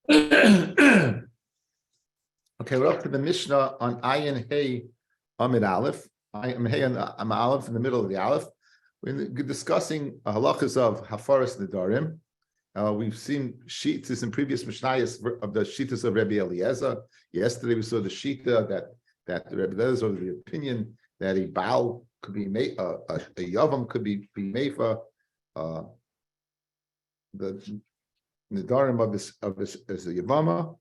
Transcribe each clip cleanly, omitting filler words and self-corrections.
Okay, we're up to the Mishnah on Ayin Hey Amid Aleph. Ayin Hey on Aleph in the middle of the Aleph. We're discussing halachas of Hafaras Nedarim. We've seen sheetas in previous Mishnayos of the sheetas of Rabbi Eliezer. Yesterday we saw the shita that Rabbi Eliezer, the opinion that a Baal could be made, a Yavam could be made for the Nedarim of this is a Yavama.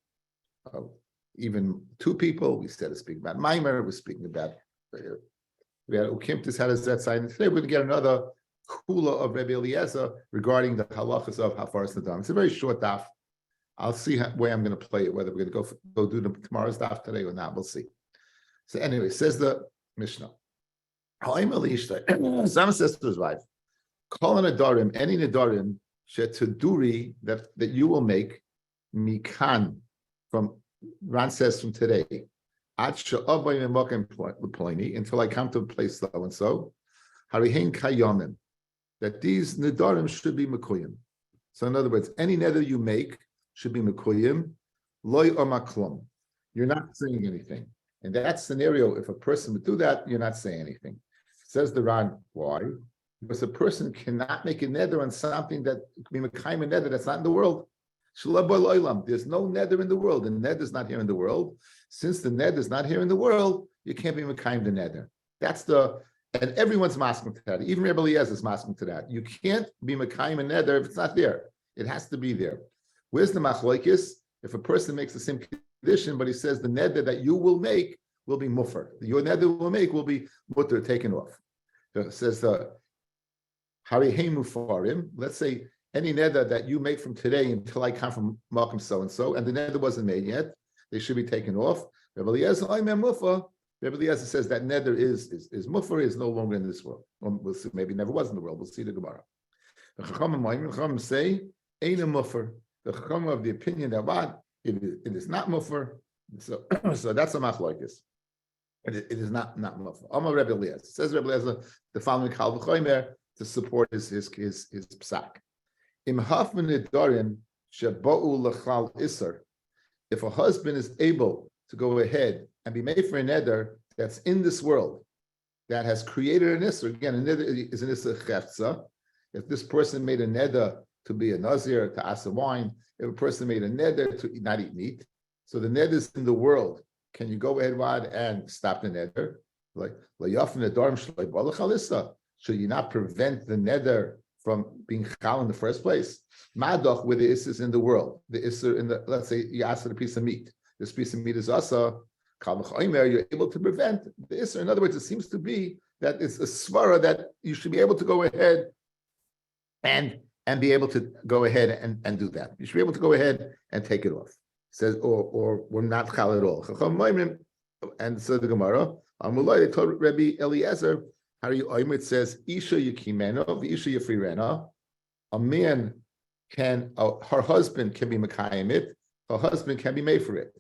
Even two people. We said to speak about Maimer. We're speaking about we had Ukimtis had that side. And today we're going to get another kula of Rabbi Eliezer regarding the halachas of Hafaras Nedarim. It's a very short daf. I'll see where I'm going to play it. Whether we're going to go do tomorrow's daf today or not, we'll see. So anyway, says the Mishnah. Some says to his wife, "Call an Nedarim, any Nedarim shetuduri that you will make mikan from." Ran says from today, until I come to a place so and so, that these nedarim should be mekuyim. So in other words, any neder you make should be mekuyim, loy or maklum. You're not saying anything. In that scenario, if a person would do that, you're not saying anything. Says the Ran, why? Because a person cannot make a neder on something that could be mekayim a neder that's not in the world. There's no neder in the world. The neder is not here in the world. Since the neder is not here in the world, you can't be mekayim the neder. And everyone's masking to that. Even Rabbi Eliezer is masking to that. You can't be mekayim a neder if it's not there. It has to be there. Where's the machlokes? If a person makes the same condition, but he says the neder that you will make will be mufar. Your neder will make will be mutter, taken off. So it says harihei mufarim. Let's say any neder that you make from today until I come from Malcolm so-and-so, and the neder wasn't made yet, they should be taken off. Rabbi Eliezer says that neder is mufar, is no longer in this world. We'll see, maybe never was in the world. We'll see the Gemara. The Chachamim say, ain't a mufar. The Chachamim of the opinion that what? It is not mufar. So that's a machlokes. It is not mufar. Amar Rabbi Eliezer. Says Rabbi Eliezer the following kal v'chomer to support his psak. If a husband is able to go ahead and be made for a neder that's in this world, that has created an isser, again, a neder is an isser cheftza. If this person made a neder to be a nazir, to asa wine, if a person made a neder to not eat meat, so the neder is in the world, can you go ahead and stop the neder? Should you not prevent the neder from being chal in the first place? Madoch, where the isser is in the world, the isser in the, let's say you ask for a piece of meat. This piece of meat is asa, kal v'chomer, you're able to prevent the isser. In other words, it seems to be that it's a svara that you should be able to go ahead and be able to go ahead and do that. You should be able to go ahead and take it off. It says, or we're not chal at all. And so the Gemara, they told Rabbi Eliezer, it says, Isha Yekimeno, Isha Yefrirena. A man can, her husband can be Mekayim it, her husband can be made for it.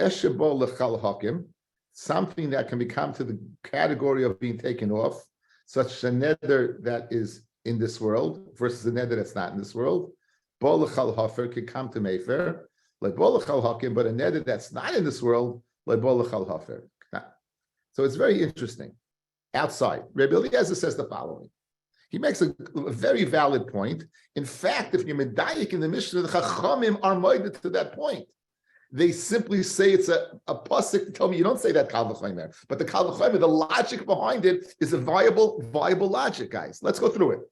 Eshebo Lechal Hakim, something that can become to the category of being taken off, such a neder that is in this world versus a neder that's not in this world. Bo Lechal Hafer can come to Mayfair, like Bo Lechal Hakim, but a neder that's not in this world, like Bo Lechal Hafer. So it's very interesting. Outside, Rabbi Eliezer says the following. He makes a very valid point. In fact, if you're medayik in the Mishnah, the Chachamim are moided to that point. They simply say it's a pasuk to tell me you don't say that kal v'chomer. But the kal v'chomer, the logic behind it is a viable logic, guys. Let's go through it.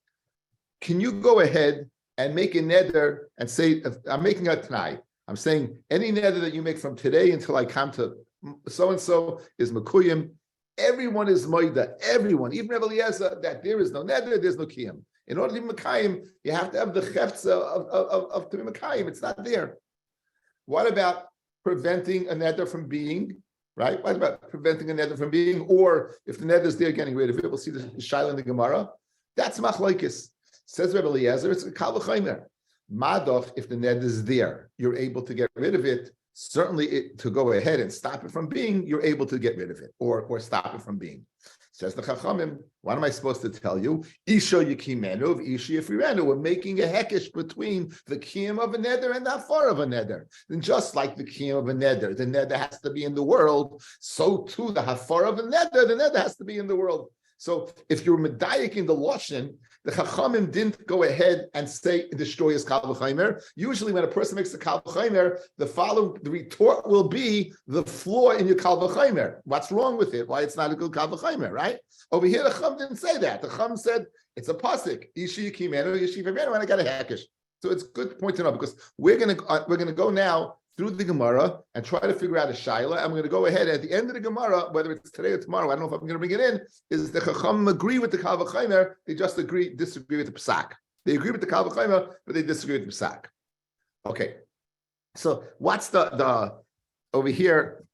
Can you go ahead and make a neder and say, I'm making a t'nai. I'm saying any neder that you make from today until I come to so-and-so is mekuyim. Everyone is moida. Everyone, even Rabbi Eliezer, that there is no neder, there's no kiyum. In order to be mekayim, you have to have the cheftza of to be mekayim. It's not there. What about preventing a neder from being, right? What about preventing a neder from being, or if the neder is there, getting rid of it? We'll see the shaila in the Gemara. That's machlokes. Says Rabbi Eliezer, it's a kal v'chomer. Madoch, if the neder is there, you're able to get rid of it. Certainly to go ahead and stop it from being, you're able to get rid of it or stop it from being. Says the Chachamim, what am I supposed to tell you? Isha yikimenu, Isha yifrirenu. We're making a hekesh between the kiyum of a neder and the hafar of a neder. And just like the kiyum of a neder, the neder has to be in the world, so too the hafar of a neder, the neder has to be in the world. So if you're medayik in the loshen, the Chachamim didn't go ahead and say destroy his kal v'chaymer. Usually, when a person makes the kal v'chaymer, the retort will be the flaw in your kal v'chaymer. What's wrong with it? Why it's not a good kal v'chaymer, right? Over here, the Chum didn't say that. The Chum said it's a pasuk. Ishi yikimenu, Ishi yifrirenu, and I got a hekesh. So it's a good point to know because we're gonna go now through the Gemara and try to figure out a shaila. I'm going to go ahead at the end of the Gemara, whether it's today or tomorrow, I don't know if I'm going to bring it in, is the Chacham agree with the Kal V'chaymer, they just disagree with the Psak. They agree with the Kal V'chaymer, but they disagree with the Psak. Okay. So what's the over here?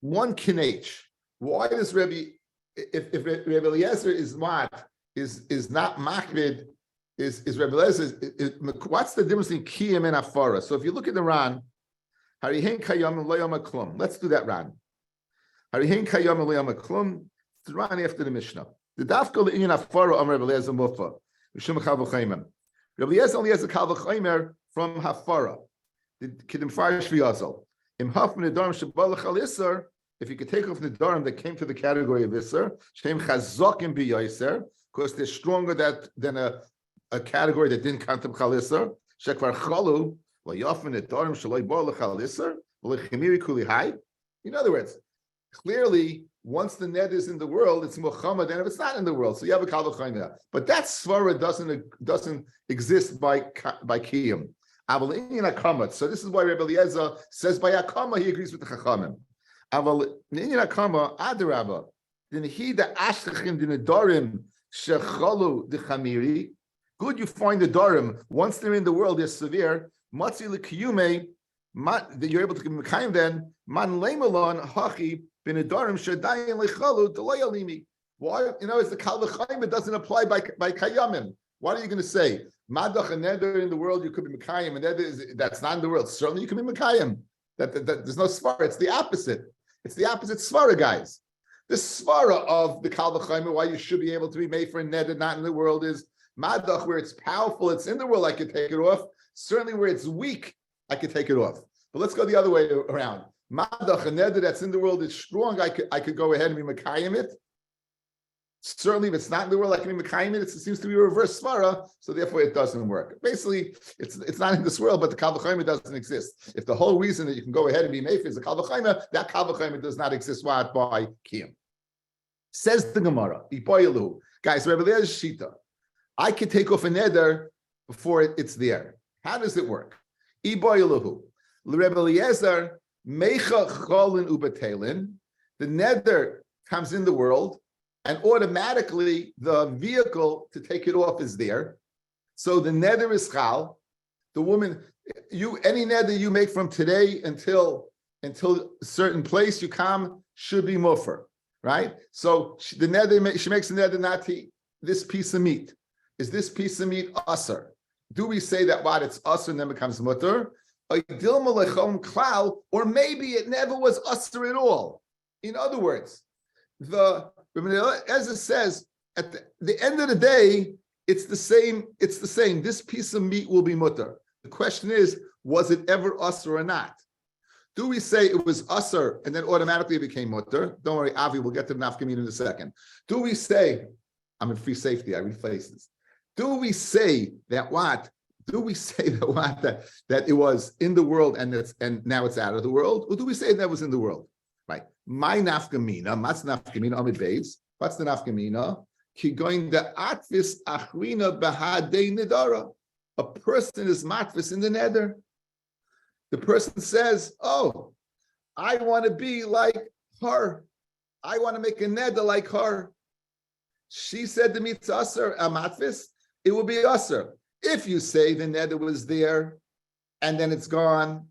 One kinach. Why does Rabbi, if Rabbi Eliezer is not makbid, is Rabbi Eliezer, what's the difference between kiyum and afara? So if you look at the Ran, harihen kayam loyam klum. Let's do that Ran. Harihen kayam loyam klum. The Ran after the Mishnah. The dafka le'inyan afara am Rabbi Eliezer mufa. Mishum kal v'chaymer. Rabbi Eliezer only has a kal v'chaymer from hafara. The kidim farish v'yazal. Im haf min nedarim shebal l'chal iser. If you could take off the nedarim that came to the category of iser, shem chazokim b'yaser, because they're stronger than a category that didn't count them chalisar. Shekvar chalu layafen nedarim shaloi bar l'chalisar l'chimiri kuli hay. In other words, clearly, once the net is in the world, it's Muhammad, and if it's not in the world, so you have a kal v'chaymer. But that svara doesn't exist by kiyum. Aval inyan akama. So this is why Rabbi Eliezer says by akama he agrees with the chachamim. Aval inyan akama adarabba. Then he the ashtachim the nedarim shechalu the chamiri. Good, you find the darim. Once they're in the world, they're severe. Matzi l'kiyume, that you're able to give them a kind. Then man leimalon hachi bin darim shadayin lechalu delayalimi. Why? You know, it's the kal v'chayim. It doesn't apply by kayamim. What are you going to say? Madach and neder in the world, you could be mekayim, and that's not in the world. Certainly, you can be mekayim. That there's no svara. It's the opposite. It's the opposite svara, guys. The svara of the kal v'chayim, why you should be able to be made for a neder not in the world, is Madach, where it's powerful, it's in the world, I could take it off. Certainly where it's weak, I could take it off. But let's go the other way around. Madach, a neder that's in the world is strong, I could go ahead and be mekayim it. Certainly if it's not in the world, I can be mekayim it. It seems to be a reverse svara, so therefore it doesn't work. Basically, it's not in this world, but the kal v'chaymer doesn't exist. If the whole reason that you can go ahead and be meif is the kal v'chaymer, that kal v'chaymer does not exist by kiyum. Says the Gemara, guys, Rabbi Eliezer shita. I could take off a neder before it's there. How does it work? The neder comes in the world, and automatically the vehicle to take it off is there. So the neder is chal. The woman, any neder you make from today until a certain place you come should be mufer, right? So the neder, she makes a neder not to eat this piece of meat. Is this piece of meat usser? Do we say that what it's usser and then becomes mutter? Or maybe it never was usser at all. In other words, as it says, at the end of the day, it's the same. It's the same. This piece of meat will be mutter. The question is, was it ever usser or not? Do we say it was usser and then automatically it became mutter? Don't worry, Avi, we'll get to the nafkamin in a second. Do we say, I'm in free safety, I replace this. Do we say that what? Do we say that it was in the world and now it's out of the world? Or do we say that was in the world? Right. My nafkamina, mas nafkamina amid beis. What's the nafkamina? Ki going the atvis achrina bahadei nedara. A person is matvis in the neder. The person says, "Oh, I want to be like her. I want to make a neder like her." She said to me, "It's aser a matvis." It will be aser. If you say the neder was there and then it's gone,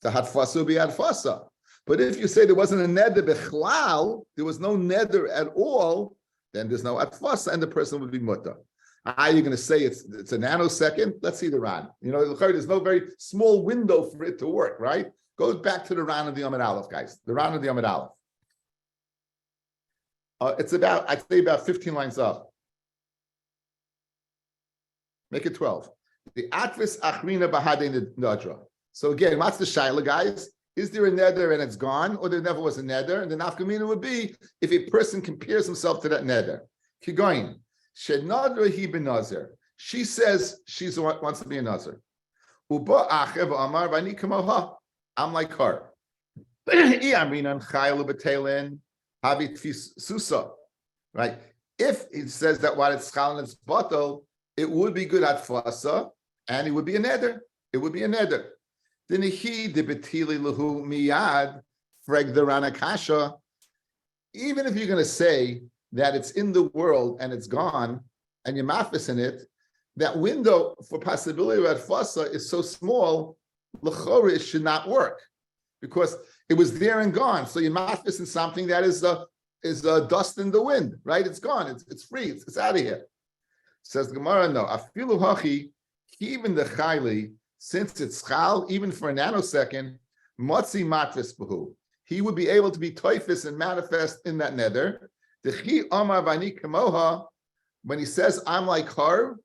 the hatfasa will be hatfasa. But if you say there wasn't a neder bechlal, there was no neder at all, then there's no hatfasa and the person would be mutter. Are you going to say it's a nanosecond? Let's see the Ran. You know, there's no very small window for it to work, right? Goes back to the Ran of the Amid Aleph, guys. The Ran of the Amid Aleph. It's about, I'd say about 15 lines up. Make it 12. The Atvis Achrina Bahade Nadra. So again, what's the shaila, guys? Is there a neder and it's gone, or there never was a neder? And the nafkamina would be if a person compares himself to that neder. Keep going. Shenadra he ben nazir. She says she wants to be a nazir. Uba achev amar v'ani kamoha. I'm like her. Right? If it says that while it's chal and it's bottle, it would be good at fasa, and it would be a neder. It would be a neder. Then he de betili lahu miyad freg the ranakasha. Even if you're going to say that it's in the world and it's gone, and you're mafis in it, that window for possibility of fasa is so small, l'chora it should not work because it was there and gone. So you're mafis in something that is dust in the wind, right? It's gone. It's free. It's out of here. Says the Gemara, no. Afilu hachi, even the chayli, since it's chal, even for a nanosecond, motzi matvis b'hu. He would be able to be toifis and manifest in that neder. The chi amar vani kamoha, when he says I'm like her,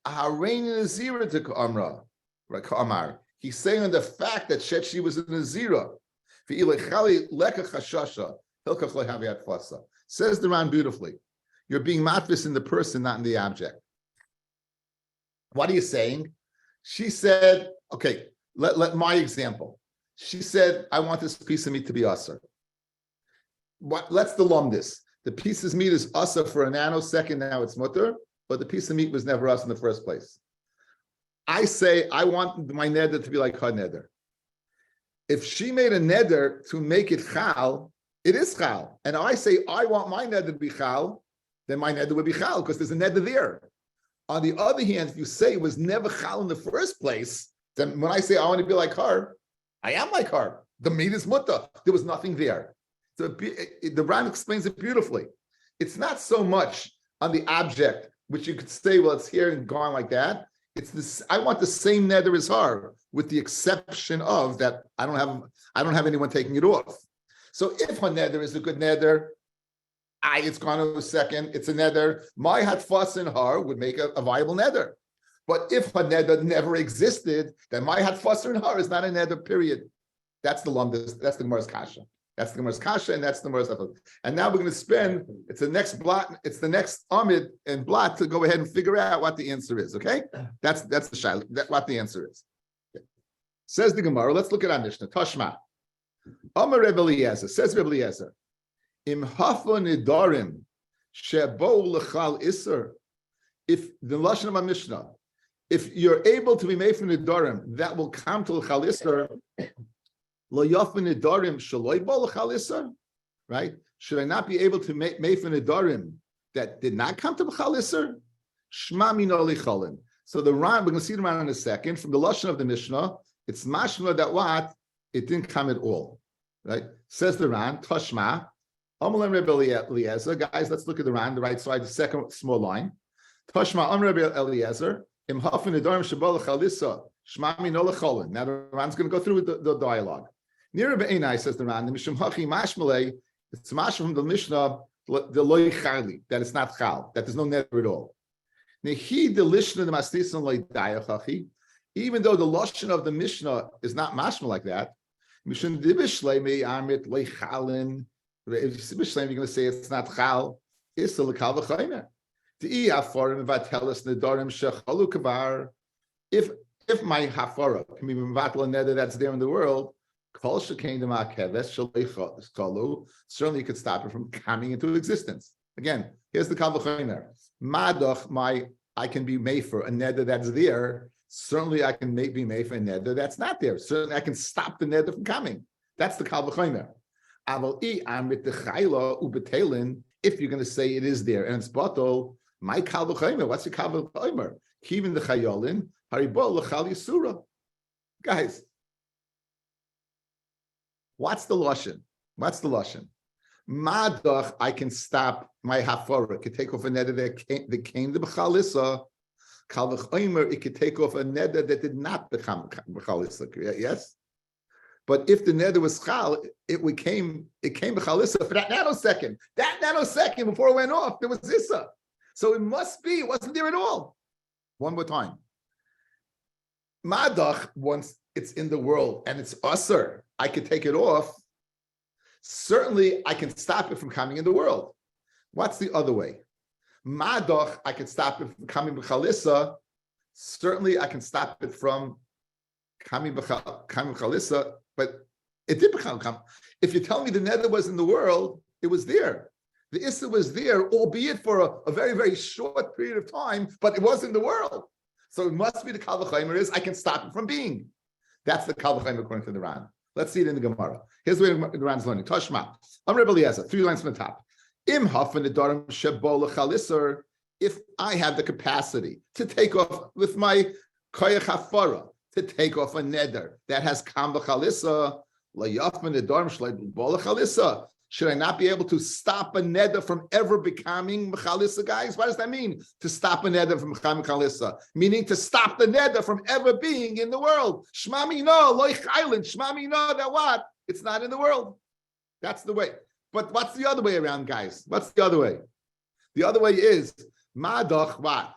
aharein nazira to ka'amra, right? Ka'amar. He's saying the fact that she was in a zira. Says the Ran beautifully. You're being matvis in the person, not in the object. What are you saying? She said, okay, let my example. She said, I want this piece of meat to be asr. Let's delum this. The piece of meat is asr for a nanosecond, now it's mutter, but the piece of meat was never asr in the first place. I say, I want my neder to be like her neder. If she made a neder to make it chal, it is chal. And I say, I want my neder to be chal, then my neder would be chal, because there's a neder there. On the other hand, if you say it was never chal in the first place, then when I say I want to be like her, I am like her. The meat is mutter. There was nothing there. So the Ran explains it beautifully. It's not so much on the object, which you could say, well, it's here and gone like that. It's this. I want the same neder as her, with the exception of that I don't have anyone taking it off. So if her neder is a good neder, it's gone in a second. It's a neder. My hatfas in her would make a viable neder. But if her neder never existed, then my hatfas in her is not a neder. Period. That's the lumdus. That's the Gemara's kasha. That's the Gemara's kasha, and that's the Gemara's. And now we're going to spend. It's the next blot. It's the next amid and blot to go ahead and figure out what the answer is. Okay, that's the shaila. What the answer is. Okay. Says the Gemara. Let's look at our Mishnah. Tashma. Amar Rebbe Eliezer. Says Rebbe Eliezer. Im hafa nedarim shebo lechal iser. If the lashon of our Mishnah, if you're able to be made from nedarim, that will come to lechal iser. Lo yafa nedarim shaloi bo lechal iser. Right? Should I not be able to make made from nedarim that did not come to lechal iser? Shma mino lechalin. So the Ran, we're going to see the Ran in a second. From the lashon of the Mishnah, it's mashma that what it didn't come at all. Right? Says the Ran, Tashma. Amalim Rebbe Eliezer. Guys, let's look at the Ran, the right side, the second small line. Tashma Am Rebbe Eliezer. Im hafin nedarim shebol lechalisa. Shma mino lecholin. Now the Ran's going to go through the dialogue. Near Rebbe Einai, says the Ran, the Mishum Hachi Mashmalei, it's mash from the Mishnah, the loy chali, that it's not chal, that there's no neder at all. Nehi the lishna the mastisan loy dayachachi, even though the lashon of the Mishnah is not mashma like that, Mishum dibishlei me amit loy chalin. If you're going to say it's not chal, it's the lekal v'chaymer. The hafarim vatelis nedarim shechalu kavar. If my hafara can be mevatel a neder that's there in the world, kol shekain the ma'keves shalei certainly you could stop it from coming into existence. Again, here's the kal v'chaymer. Madach, I can be made for a neder that's there. Certainly, I can be made for a neder that's not there. Certainly, I can stop the neder from coming. That's the kal v'chaymer. If you're going to say it is there and it's bottle, my kal v'chaymer. What's your kal v'chaymer? Kivin the chayolin haribol l'chal yisura. Guys, what's the lashon? What's the lashon? Madach, I can stop my hafara. It could take off a neder that came to b'chalisa. Kal v'chaymer, it could take off a neder that did not become b'chalisa. Yes. But if the neder was chal, it came b'chalisa for that nanosecond. That nanosecond before it went off, there was issa. So it must be, it wasn't there at all. One more time. Madach, once it's in the world and it's usser, I could take it off. Certainly, I can stop it from coming in the world. What's the other way? Madach, I can stop it from coming b'chalisa. Certainly, I can stop it from coming b'chalisa, but it did come. If you tell me the neder was in the world, it was there. The issa was there, albeit for a very, very short period of time, but it was in the world. So it must be the kal v'chomer is I can stop it from being. That's the kal v'chomer according to the Ran. Let's see it in the Gemara. Here's where the Ran's learning. Tashma. Rabbi Eliezer, 3 lines from the top. Im hafan nedarim shebo l'chaliser. If I have the capacity to take off with my koyach hafara, to take off a neder that has kam v'chalisa, layafan nedarim shebo l'chalisa. Should I not be able to stop a neder from ever becoming mechalisa, guys? What does that mean? To stop a neder from becoming mechalisa, meaning to stop the neder from ever being in the world. Shmami no, loich island. Shmami no, that what? It's not in the world. That's the way. But what's the other way around, guys? What's the other way? The other way is madach what?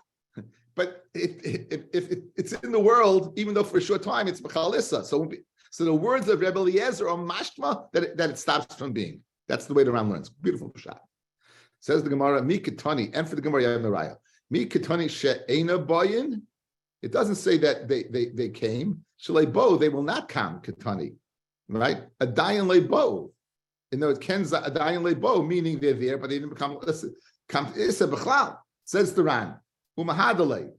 But if it's in the world, even though for a short time it's mechalisa. So the words of Rabbi Eliezer are mashma that it stops from being. That's the way the Ram learns. Beautiful pshat. Says the Gemara, Mi Ketani, and for the Gemara, you have Naraya. Mi Ketani she'ena boyin. It doesn't say that they came. Shalei bo, they will not come, Ketani. Right? A dayan lebo. In other words, Kenza a dayan lebo, meaning they're there, but they didn't become Isa b'chlal. Says the Ran. Umahadale.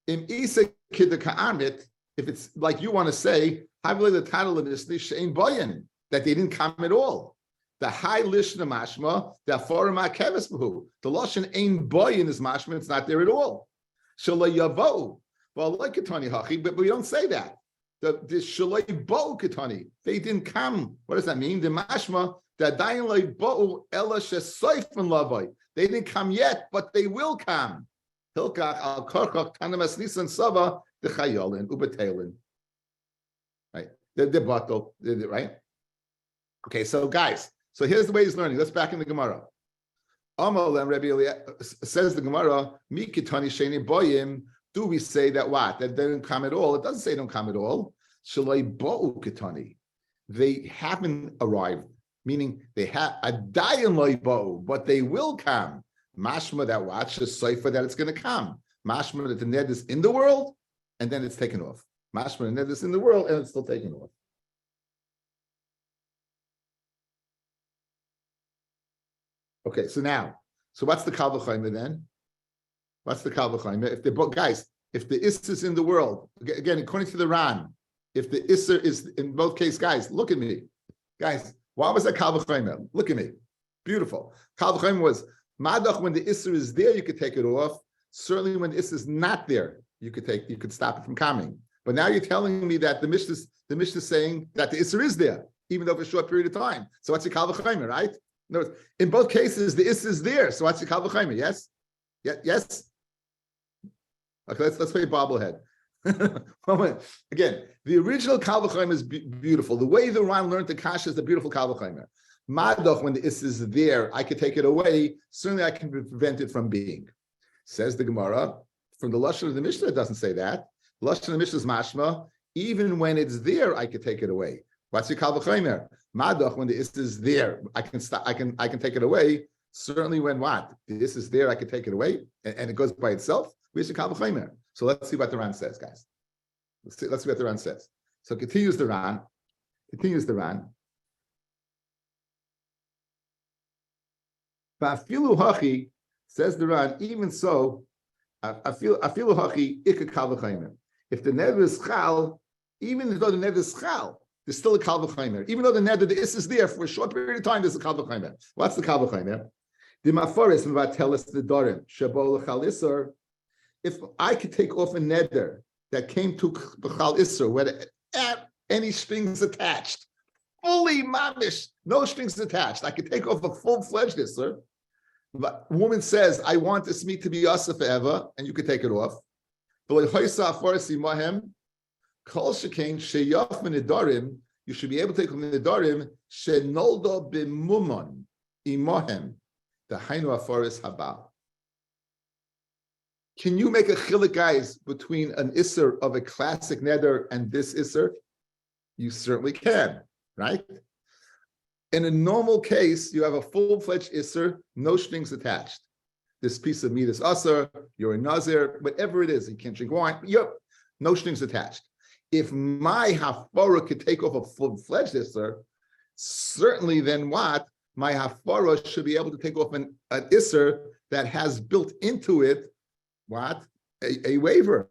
Im Isa kidda ka'amit, if it's like you want to say, Havle the title of this she'en boyin, that they didn't come at all. The high lishna mashma, the aforma keves b'hu. The lashon ein boy in his mashma, it's not there at all. Shalay yavo. Well, like Ketani hachi, but we don't say that. The shalay bo Ketani, they didn't come. What does that mean? The mashma, the dayin lay bo ela shesoif and lavoi. They didn't come yet, but they will come. Hilkach al korchach tanamas nisan sava the chayolin ubatelin. Right, the bottle, right? Okay, so guys. So here's the way he's learning. Let's back in the Gemara. Amal and Rabbi Eliezer says the Gemara, Mi kitani sheni boyim. Do we say that what? That they don't come at all? It doesn't say they don't come at all. Shalai bo'u kitani. They haven't arrived, meaning they have a dayan loy bo'u, but they will come. Mashma that watch the cipher that it's going to come. Mashma that the ned is in the world and then it's taken off. Mashma the ned is in the world and it's still taken off. Okay, so what's the kal v'chomer then? What's the kal v'chomer? If the guys, if the isser is in the world, again, according to the Ran, if the isser is in both cases, guys, look at me, guys. What was that kal v'chomer? Look at me, beautiful. Kal v'chomer was madach when the isser is there, you could take it off. Certainly, when the isser is not there, you could stop it from coming. But now you're telling me that the Mishnah is saying that the isser is there, even though for a short period of time. So what's your kal v'chomer, right? In both cases, the is there. So what's the kal v'chomer? Yes, yes. Okay, let's play bobblehead. Again, the original kal v'chomer is beautiful. The way the Ran learned the kasha is the beautiful kal v'chomer. Madach, when the is there, I could take it away. Certainly, I can prevent it from being. Says the Gemara. From the lashon of the Mishnah, it doesn't say that. Lashon of the Mishnah is mashma. Even when it's there, I could take it away. What's your kal v'chomer? Madach, when the is there, I can take it away. Certainly, when what? The is there, I can take it away, and it goes by itself. Where's your kal v'chomer? So let's see what the Ran says, guys. Let's see what the Ran says. So continues the Ran. Afilu hachi, says the Ran. Even so, afilu hachi ikka kal v'chomer. If the neder is chal, even though the neder is chal, there's still a kal v'chomer. Even though the neder, the is there for a short period of time, there's a kal v'chomer. What's the kal v'chomer? The maforis v'vatelis nedarim shebo l'chalisor. If I could take off a neder that came to b'chal isser, where any strings attached, fully mamish, no strings attached, I could take off a full-fledged isser. A woman says, I want this meat to be yasa forever, and you could take it off. Kol shekain sheyaf min nedarim you should be able to take Nedarim shenoldo b'mumon imohem the hainu aforis haba. Can you make a chiluk, guys, between an isser of a classic neder and this isser? You certainly can, right? In a normal case, you have a full-fledged isser, no strings attached. This piece of meat is usser, you're a nazir, whatever it is, you can't drink wine, yep, no strings attached. If my hafara could take off a full-fledged isser, certainly then what? My hafara should be able to take off an isser that has built into it, what? A waiver.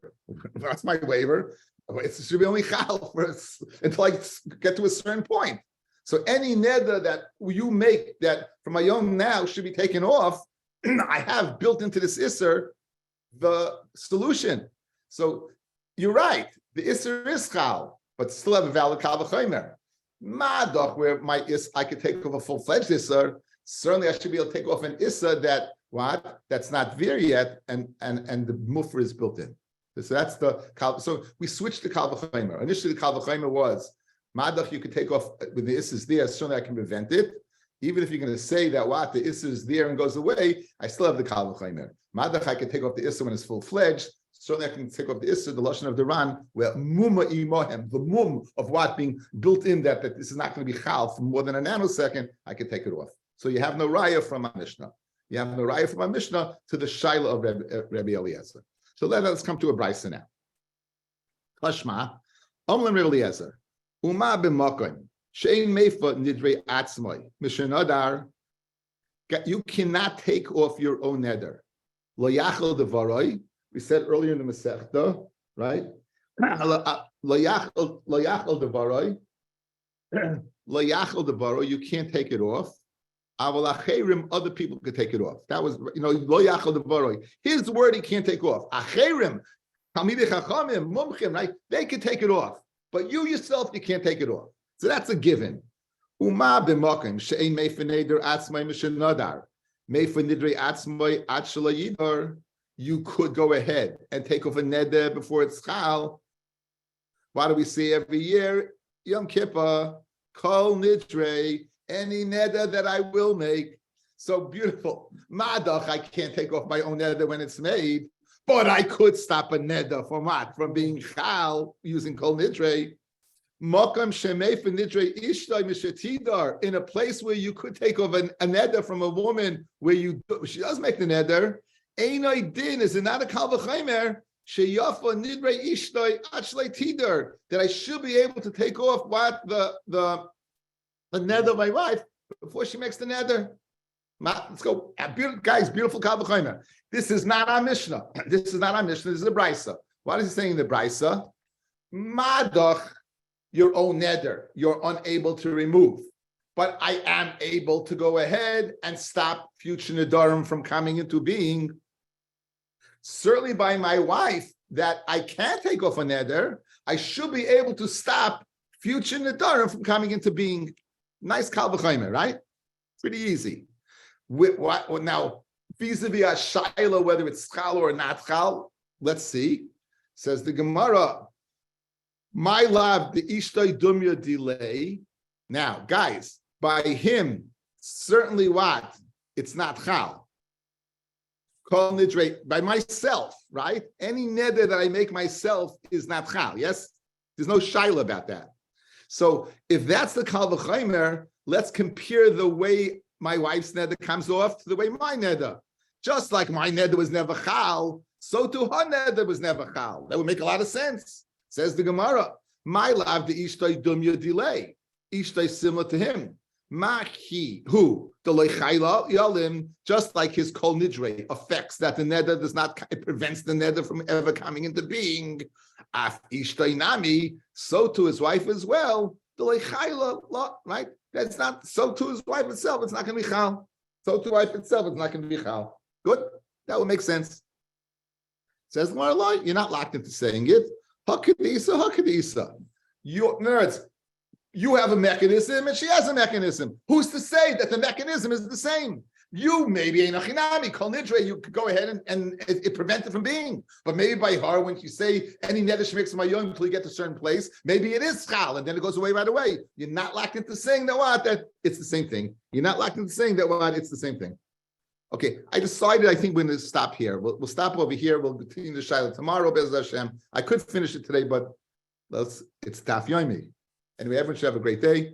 That's my waiver. It should be only chal until I get to a certain point. So any neder that you make that from my own now should be taken off, I have built into this isser the solution. So you're right. The isser is chal, but still have a valid kal v'chomer. Madoch, where I could take off a full-fledged isser, certainly I should be able to take off an isser that what? That's not there yet, and the mufra is built in. So that's the kal. So we switched to kal v'chomer. Initially, the kal v'chomer was madach. You could take off when the isser is there. Certainly, I can prevent it. Even if you're going to say that what the isser is there and goes away, I still have the kal v'chomer. Madach, I can take off the isser when it's full-fledged. Certainly, I can take off the isser, the lashon of the Ran, where mumma imohem, the mum of what being built in that this is not going to be chal for more than a nanosecond. I can take it off. So you have no raya from our Mishnah. You have no raya from our Mishnah to the shaila of Rabbi Eliezer. So let's come to a brisa now. Tashma, Omlam Rabbi Eliezer, Uma b'makom, she'ein meifa nidrei atzmoi, mishenadar. You cannot take off your own neder. Lo yachol devaroi. We said earlier in the Masechta, right? Lo yachol devaroi. Lo yachol devaroi. You can't take it off. Aval acherim, other people could take it off. That was, lo yachol devaroi. His word he can't take off. Acherim, talmidei chachamim, mumchim, right? They can take it off, but you yourself, you can't take it off. So that's a given. Uma b'makom she'ein meifa neder atzmai mishenadar meifa nidrei atzmai ad shelo yidor. You could go ahead and take off a neder before it's chal. Why do we say every year? Yom Kippur, kol nidrei, any neder that I will make. So beautiful. Madach, I can't take off my own neder when it's made, but I could stop a neder from what? From being chal using kol nidrei. Mokam shemei for nidrei ishtay mishetidar, in a place where you could take off a neder from a woman where she does make the neder. Einay din, is it not a kal v'chomer? Sheyafa nidrei ishtay achlei tidar, that I should be able to take off what the neder of my wife before she makes the neder. Let's go, guys. Beautiful kal v'chomer. This is not our Mishnah. This is not our Mishnah. This is a brisa. What is he saying in the brisa? Madach, your own neder, you're unable to remove. But I am able to go ahead and stop future nedarim from coming into being. Certainly by my wife, that I can't take off a neder, I should be able to stop future nedarim from coming into being. Nice kal v'chomer, right? Pretty easy. Now, vis-a-vis a shaila, whether it's chal or not chal, let's see. Says the Gemara, my love, the ishtay dumya delay. Now, guys, by him, certainly what? It's not chal. Kol nidrei, by myself, right? Any neder that I make myself is not chal, yes? There's no shaila about that. So if that's the kal v'chomer, let's compare the way my wife's neder comes off to the way my neder. Just like my neder was never chal, so too her neder was never chal. That would make a lot of sense. Says the Gemara, my love, the ishtay dumya delay. Ishtay similar to him. Machi, who? The leichayla yalim, just like his kol nidrei affects that the neder does not, it prevents the neder from ever coming into being. Af ishtay nami, so to his wife as well. The leichayla, right? That's not, so to his wife itself, it's not going to be chal. So to wife itself, it's not going to be chal. Good? That would make sense. Says the Gemara, you're not locked into saying it. Hakadisa. You nerds, you have a mechanism and she has a mechanism. Who's to say that the mechanism is the same? You maybe ain't a chinami, kol nidre, you could go ahead and it prevents it from being. But maybe by her, when you say any neder shmix mayom until you get to a certain place, maybe it is schal, and then it goes away right away. You're not locked into saying that it's the same thing. You're not locked into saying that it's the same thing. Okay, I decided I think we're going to stop here. We'll stop over here. We'll continue the Shaila tomorrow, Be'ez Hashem. I could finish it today, but it's Daf Yomi. Anyway, everyone should have a great day.